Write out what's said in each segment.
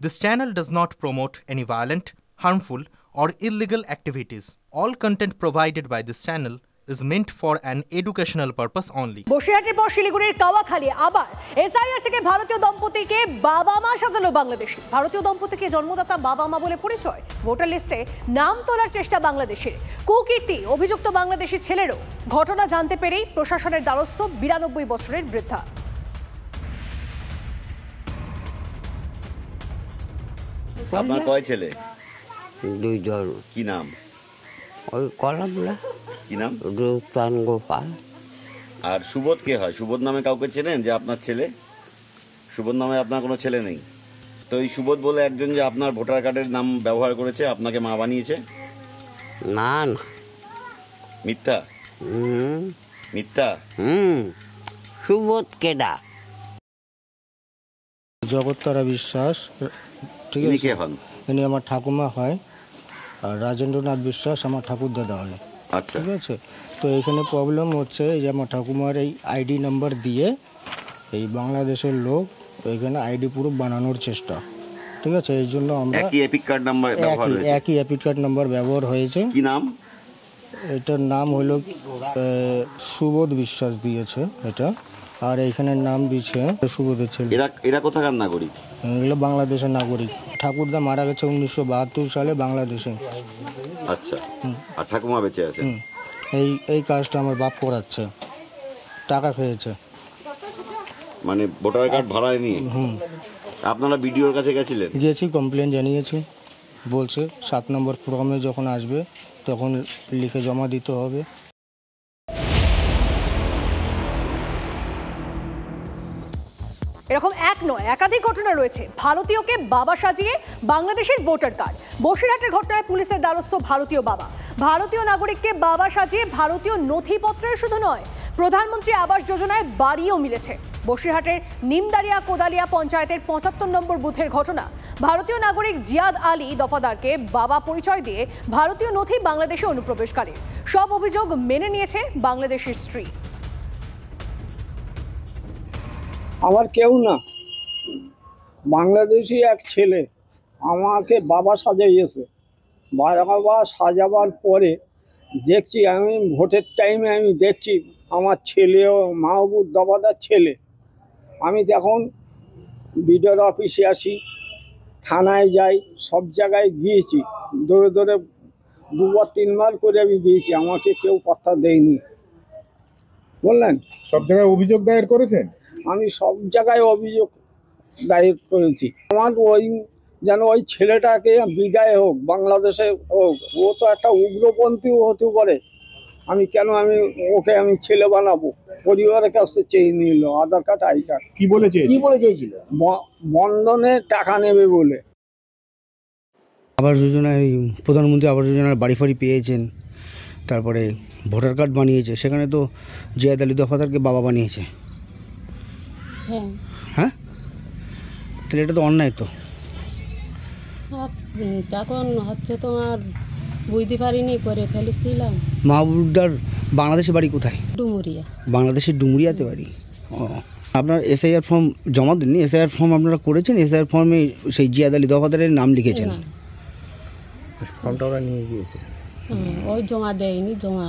This channel does not promote any violent, harmful, or illegal activities. All content provided by this channel is meant for an educational purpose only. বসিরহাটের পর শিলিগুড়ির কাওয়াখালী আবার SIR থেকে ভারতীয় দম্পতিকে বাবা মা সাজালো বাংলাদেশি। ভারতীয় দম্পতিকে জন্মদাতা বাবা মা বলে পরিচয়। ভোটার লিস্টে নাম তোলার চেষ্টা বাংলাদেশের। কুকীর্তি অভিযুক্ত বাংলাদেশি ছেলেরও। ঘটনা জানতে পেরেই প্রশাসনের দ্বারস্থ 92 বছরের বৃদ্ধা। আপনার কয় ছেলে? দুইজন। কি নাম? ওই কলামলা। কি নাম? রূপচান গোপাল। আর সুবোধ কে হয়? সুবোধ নামে কাউকে চেনেন যে আপনার ছেলে? সুবোধ নামে আপনার কোনো ছেলে নেই? তো এই সুবোধ বলে একজন যে আপনার ভোটার কার্ডের নাম ব্যবহার করেছে, আপনাকে মা বানিয়েছে? না না, মিথ্যা? মিথ্যা? সুবোধ কেডা? জগত্তারা বিশ্বাস, ঠিক ইনি আছে। কে হন? ইনি আমার ঠাকুমা হয়, আর রাজেন্দ্রনাথ বিশ্বাস আমার ঠাকুর দাদা হয়। আচ্ছা, ঠিক আছে। তো এখানে প্রবলেম হচ্ছে যে আমার ঠাকুমার এই আইডি নাম্বার দিয়ে এই বাংলাদেশের লোক এখানে আইডি প্রুফ বানানোর চেষ্টা, ঠিক আছে। এর জন্য আমরা একই এপিক কার্ড নাম্বার ব্যবহার হয়েছে। একই এপিক কার্ড নাম্বার ব্যবহার হয়েছে। কি নাম? এটার নাম হলো সুবোধ বিশ্বাস দিয়েছে এটা, আর এইখানের নাম দিয়েছে সুবোধের ছেলে। এরা কোথাকার নাগরিক? এগুলো বাংলাদেশের নাগরিক। ঠাকুরদা মারা গেছে 1972 সালে বাংলাদেশে। আচ্ছা, আর ঠাকুমা বেঁচে আছে? এই কাজটা আমার বাপ করাচ্ছে, টাকা খেয়েছে। মানে ভোটার কার্ড ভাড়ায় নিয়ে? আপনারা বিডিওর কাছে গেছিলেন? গিয়েছি, কমপ্লেন জানিয়েছি। বলছে 7 নম্বর ফর্মে যখন আসবে তখন লিখে জমা দিতে হবে। এরকম এক নয়, একাধিক ঘটনা রয়েছে। ভারতীয়কে বাবা সাজিয়ে বাংলাদেশের ভোটার কার্ড। বসিরহাটের ঘটনায় পুলিশের দ্বারস্থ ভারতীয় বাবা। ভারতীয় নাগরিককে বাবা সাজিয়ে ভারতীয় নথিপত্রের শুধু নয়, প্রধানমন্ত্রী আবাস যোজনায় বাড়িও মিলেছে। বসিরহাটের নিমদারিয়া কোদালিয়া পঞ্চায়েতের 75 নম্বর বুথের ঘটনা। ভারতীয় নাগরিক জিয়াদ আলী দফাদারকে বাবা পরিচয় দিয়ে ভারতীয় নথি বাংলাদেশে অনুপ্রবেশকারীর। সব অভিযোগ মেনে নিয়েছে বাংলাদেশের স্ত্রী। আমার কেউ না, বাংলাদেশি এক ছেলে আমাকে বাবা সাজাইয়েছে। বাবা সাজাবার পরে দেখছি, আমি ভোটের টাইমে আমি দেখছি আমার ছেলেও মাহবুব দফাদার ছেলে। আমি তখন বিডিওর অফিসে আসি, থানায় যাই, সব জায়গায় গিয়েছি, দৌড়ে দৌড়ে 2-3 বার করে আমি গিয়েছি, আমাকে কেউ পাত্তা দেয়নি। বললেন সব জায়গায় অভিযোগ দায়ের করেছেন? আমি সব জায়গায় অভিযোগ দায়ের করেছি। আমার যেন ওই ছেলেটাকে বিদায় হোক, বাংলাদেশে হোক। ও তো একটা উগ্রপন্থীও হতে পারে। আমি ওকে ছেলে বানাবো? পরিবারের কাছে চেয়ে নিল আধার কার্ড, আই কার্ড। কি বলে চেয়েছিল? বন্ধনে টাকা নেবে বলে। আবাস যোজনায়, প্রধানমন্ত্রী আবাস যোজনার বাড়ি ফাড়ি পেয়েছেন, তারপরে ভোটার কার্ড বানিয়েছে, সেখানে তো জিয়াদ আলী দফাদারকে বাবা বানিয়েছে। হ্যাঁ, তাহলে এটা তো অন্যায়। তো তখন হচ্ছে তোমার বুঝতে পারিনি, করে ফেলেছিলাম। মাহবুবদার বাংলাদেশের বাড়ি কোথায়? ডুমুরিয়া। বাংলাদেশের ডুমুরিয়াতে বাড়ি। ও, আপনার এসআইআর ফর্ম জমা দেননি? এসআইআর ফর্ম আপনারা করেছেন? এসআইআর ফর্মে সেই জিয়াদ আলী দফাদারের নাম লিখেছেন? ফর্মটা ওরা নিয়ে গিয়েছে। ওই জমা দেয়নি, জমা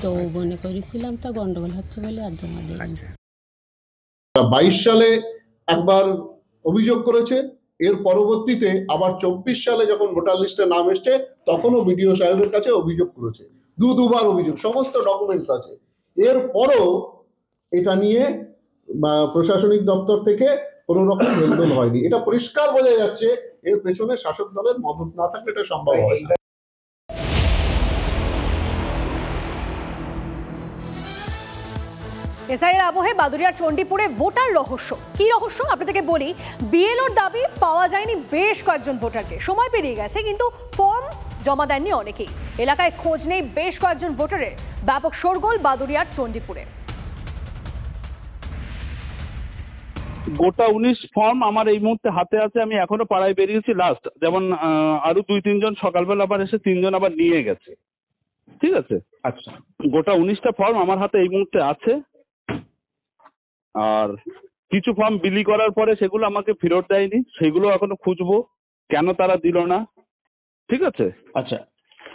দেবো মনে করেছিলাম, তা গন্ডগোল হচ্ছে বলে আর জমা দেয়নি। 22 সালে একবার অভিযোগ করেছে, এর পরবর্তীতে আবার 24 সালে যখন ভোটার লিস্টে নাম এসছে তখনও বিডিও সাহেবের কাছে অভিযোগ করেছে। দুবার অভিযোগ, সমস্ত ডকুমেন্টস আছে। এরপরও এটা নিয়ে প্রশাসনিক দপ্তর থেকে কোনো রকম লেনদেন হয়নি। এটা পরিষ্কার বোঝা যাচ্ছে এর পেছনে শাসক দলের মদত না থাকলে এটা সম্ভব হয় না। এসআইয়ের আবহে বাদুড়িয়ার চণ্ডীপুরে ভোটার রহস্য। কি রহস্য আপনাদেরকে বলি। বিএলওর দাবি পাওয়া যায়নি বেশ কয়েকজন ভোটারকে। সময় পেরিয়ে গেছে কিন্তু ফর্ম জমা দেননি অনেকেই। এলাকায় খোঁজ নেই বেশ কয়েকজন ভোটারের। ব্যাপক শোরগোল বাদুড়িয়ার চণ্ডীপুরে। গোটা 19 ফর্ম আমার এই মুহূর্তে হাতে আছে। আমি এখনো পাড়ায় বেরিয়েছি লাস্ট, যেমন আরো 2-3 জন সকালবেলা আবার এসে 3 জন আবার নিয়ে গেছে। ঠিক আছে, আচ্ছা, গোটা 19টা ফর্ম আমার হাতে এই মুহূর্তে আছে। আর কিছু ফর্ম বিলি করার পরে সেগুলো আমাকে ফেরত দেয়নি, সেগুলো এখনো খুঁজবো কেন তারা দিল না। ঠিক আছে, আচ্ছা,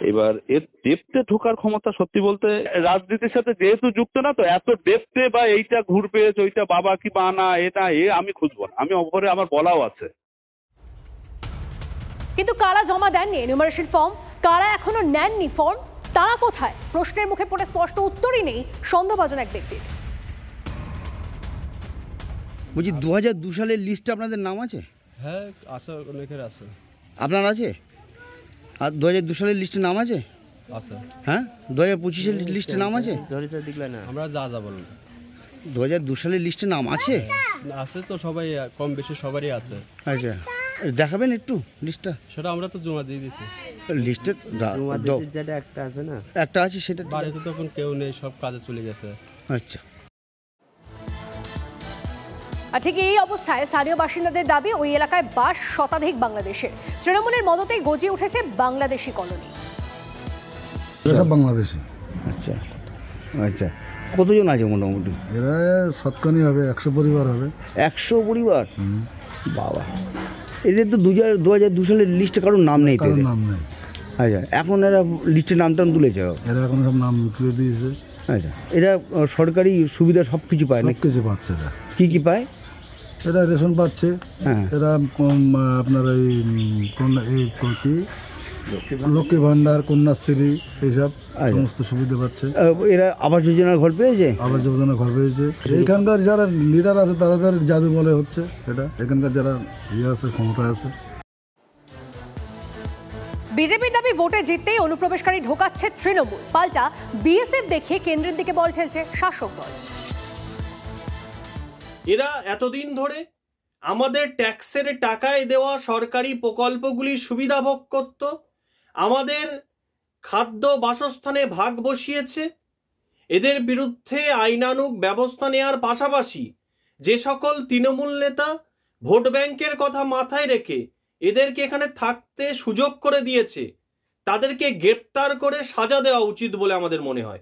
এবার এর ডেপথে ঢোকার ক্ষমতা সত্যি বলতে রাজনীতির সাথে যেহেতু যুক্ত না, তো এত ডেপথে বা এইটা ঘুরপেচ ওইটা বাবা কি বা না এটা আমি খুঁজবো না, আমি ওপরে আমার বলাও আছে। কিন্তু কারা জমা দেননি এনুমারেশন ফর্ম, কারা এখনো নেননি ফর্ম, তারা কোথায়? প্রশ্নের মুখে পড়ে স্পষ্ট উত্তরই নেই সন্দেহভাজন এক ব্যক্তির। বলছি 2002 সালের লিস্টে আপনাদের নাম আছে? হ্যাঁ আছে, অনেকের আছে। আপনার আছে? আর 2002 সালের লিস্টে নাম আছে? আছে। হ্যাঁ 2025-এর লিস্টে নাম আছে? আমরা যা বলুন 2002 সালের লিস্টে নাম আছে? আছে তো, সবাই কম বেশি সবারই আছে। আচ্ছা, দেখাবেন একটু লিস্টটা? সেটা আমরা তো জমা দিয়ে দিছি। লিস্টে যেটা একটা আছে না, একটা আছে, সেটা বাড়িতে তখন কেউ নেই, সব কাজে চলে গেছে। আচ্ছা। আর ঠিক এই অবস্থায় স্থানীয় বাসিন্দাদের দাবি ওই এলাকায় বাস শতাধিক বাংলাদেশের। তৃণমূলের মদতেই গজিয়ে উঠেছে বাংলাদেশি কলোনি। সব বাংলাদেশি। আচ্ছা আচ্ছা, কতজন আছে মোটামুটি? এরা শতখানি হবে, 100 পরিবার হবে। 100 পরিবার? বাবা, এদের তো 2002 সালের লিস্টে কারোর নাম নেই। কারোর নাম নেই। আচ্ছা, এখন এরা লিস্টে নাম টাম তুলেছে? এরা এখন সব নাম তুলে দিয়েছে। আচ্ছা, এরা সরকারি সুবিধা সব কিছু পায়? সব কিছু পাচ্ছে। এরা কি পায়? এরা রেশন পাচ্ছে। হ্যাঁ, এরা আপনার এই কি লক্ষ্মী ভান্ডার, কন্যাশ্রী, এইসব সমস্ত সুবিধা পাচ্ছে। এরা আবাস যোজনার ঘর পেয়েছে? আবাস যোজনার ঘর পেয়েছে। এখানকার যারা লিডার আছে তাদের জাদু বলে হচ্ছে এটা। এখানকার যারা আছে, ক্ষমতা আছে। বিজেপির দাবি ভোটে জিততেই অনুপ্রবেশকারী ঢোকাচ্ছে তৃণমূল, পাল্টা বিএসএফ দেখিয়ে কেন্দ্রের দিকে বল ঠেলছে শাসক দল। এরা এতদিন ধরে আমাদের ট্যাক্সের টাকায় দেওয়া সরকারি প্রকল্পগুলির সুবিধা ভোগ করত, আমাদের খাদ্য বাসস্থানে ভাগ বসিয়েছে। এদের বিরুদ্ধে আইনানুগ ব্যবস্থা নেওয়ার পাশাপাশি যে সকল তৃণমূল নেতা ভোট ব্যাংকের কথা মাথায় রেখে এদেরকে এখানে থাকতে সুযোগ করে দিয়েছে, তাদেরকে গ্রেপ্তার করে সাজা দেওয়া উচিত বলে আমাদের মনে হয়।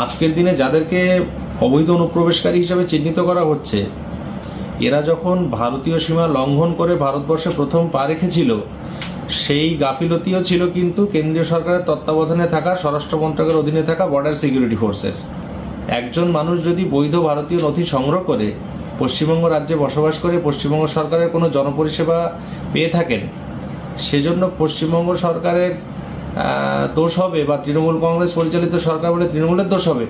আজকের দিনে যাদেরকে অবৈধ অনুপ্রবেশকারী হিসেবে চিহ্নিত করা হচ্ছে, এরা যখন ভারতীয় সীমা লঙ্ঘন করে ভারতবর্ষে প্রথম পা রেখেছিল, সেই গাফিলতিও ছিল কিন্তু কেন্দ্রীয় সরকারের তত্ত্বাবধানে থাকা স্বরাষ্ট্র মন্ত্রকের অধীনে থাকা বর্ডার সিকিউরিটি ফোর্সের। একজন মানুষ যদি বৈধ ভারতীয় নথি সংগ্রহ করে পশ্চিমবঙ্গ রাজ্যে বসবাস করে পশ্চিমবঙ্গ সরকারের কোনো জনপরিষেবা পেয়ে থাকেন, সেজন্য পশ্চিমবঙ্গ সরকারের দোষ হবে বা তৃণমূল কংগ্রেস পরিচালিত সরকার বলে তৃণমূলের দোষ হবে,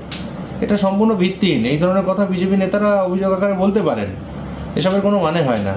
এটা সম্পূর্ণ ভিত্তিহীন। এই ধরনের কথা বিজেপি নেতারা অভিযোগ আকারে বলতে পারেন, এসবের কোনো মানে হয় না।